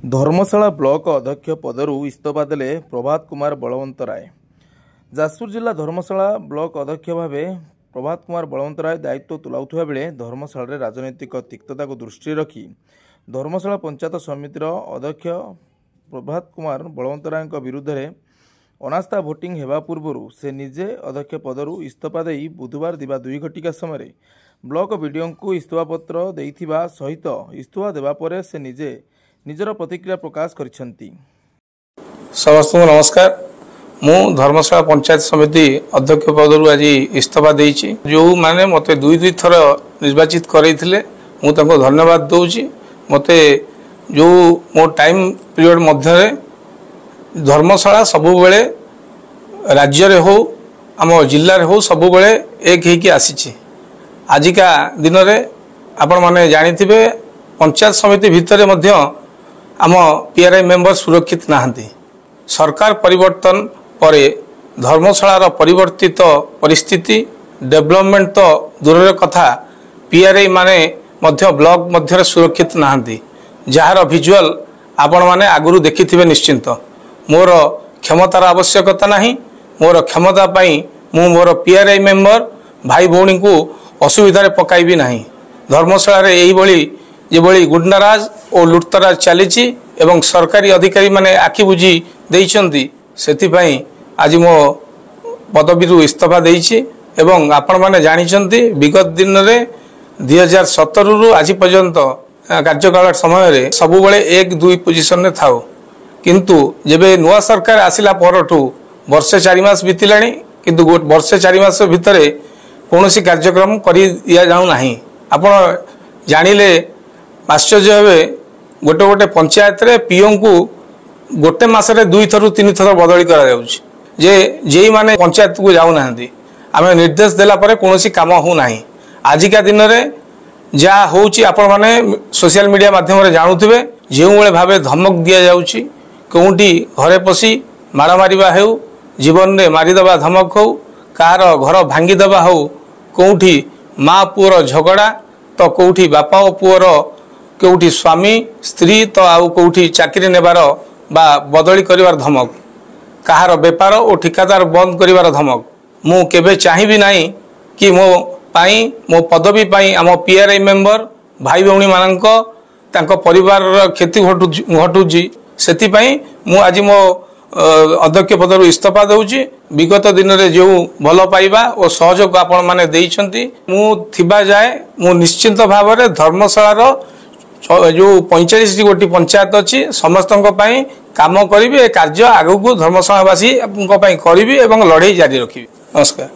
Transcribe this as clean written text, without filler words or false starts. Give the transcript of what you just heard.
धर्मशाला block अध्यक्ष पदरु इस्तीफा देले प्रभात कुमार बलवंत राय। जाजपुर जिला धर्मशाला ब्लॉक अध्यक्ष भावे प्रभात कुमार बलवंत राय दायित्व तुलाउथुवा बेले धर्मशाला राजनैतिक तिक्तता को दृष्टि रखी धर्मशाला पंचायत समितिर अध्यक्ष प्रभात कुमार बलवंत राय विरुद्ध में अनास्था भोटिंग हेबा पूर्व से निजे अध्यक्ष पदरु इस्तीफा देई बुधवार दिवा 2 घटिका समय ब्लॉक वीडियो को इस्तीफा पत्र देइथिबा सहित इस्तीफा देबा परे से निजे निजर प्रतिक्रिया प्रकाश करिसेंती। समस्त नमस्कार। मु धर्मशाला पंचायत समिति अध्यक्ष पदरु आज इस्तीफा देइछि। जो माने मते दुई थर निर्वाचित करैथिले मु ताको धन्यवाद दउछि। मते जो मो टाइम पीरियड मध्य धर्मशाला सबु बेले राज्य रे हो आम जिल्ला रे हो सबु बेले एक हेकि आसीछि। आजिका दिन रे आपण माने जानिथिबे पंचायत समिति भितरे मध्य आम पीआरआई मेंबर सुरक्षित नाहंती। सरकार परिवर्तन परे धर्मशाला परिवर्तित परिस्थिति डेवलपमेंट तो दूर कथा पीआरआई माने मध्य ब्लॉक मध्य सुरक्षित नाहंती। जार विजुअल आपण माने आगुरु देखिथिबे निश्चिंत। मोर क्षमतार आवश्यकता नहीं। मोर क्षमता पाई मु मोर पीआरआई मेंबर भाई भौणी को असुविधा पकाइबी नहीं। धर्मशाला रे एही बळी जेभली गुंडाराज और लुटतराज चली एवं सरकारी अधिकारी माने आखि बुझी देइछंती सेतिपई आज मो पदवी इस्तीफा देइछि। एवं आपण माने जानिछंती विगत दिन रे 2017 रु आज पर्यंत कार्यकाल समय रे सबु बेले 1-2 पोजीशन रे थाओ। किंतु जेबे नुआ सरकार आसिला परठू वर्षे 4 मास बीतिलाणी किंतु वर्षे 4 मास भितरे कोनोसी कार्यक्रम करि दिया जाउ नाही। आपण जानिले आश्चर्य हे गोटे गोटे पंचायत रे पीओ को गोटे मासरे 2 थरु 3 थर बदली करा जाउछि। जे माने पंचायत को जाउ नाहंती आमे निर्देश देला परे कोनोसी काम हो नाही। आजिका दिन रे जा होउछि आपण माने सोशल मीडिया माध्यम रे जानुथिबे जेउ बेले भाबे धमक दिया जाउछि कोउठी घरे पसी मारा मारिबा हेउ जीवन रे मारी दबा धमक हो कार घर भांगी दबा हो कोउठी माँ पुअर झगड़ा तो कोउठी बापा और पुअर कोउठी स्वामी स्त्री तो आउ कोउठी चाकरी नेबार बा बदली करिवार धमक कहार बेपार और ठिकादार बंद करिवार धमक मु केबे चाहिबी नाही कि मो पदवी पाई आम पीआरआई मेंबर भाई भौणी मानक तांको परिवार क्षति घटुची सेति पई मु आज मो अध्यक्ष पदरु इस्तीफा दउची। विगत दिन रे जो भल पाइबा और सहयोग आपण माने देइछंती मु थिबा जाए मु निश्चिंत भाव रे धर्मशाला जो 45 गोटी पंचायत अच्छी समस्त काम करी कार्य आगु धर्मशालावासी करी एवं लड़ाई जारी रखी। नमस्कार।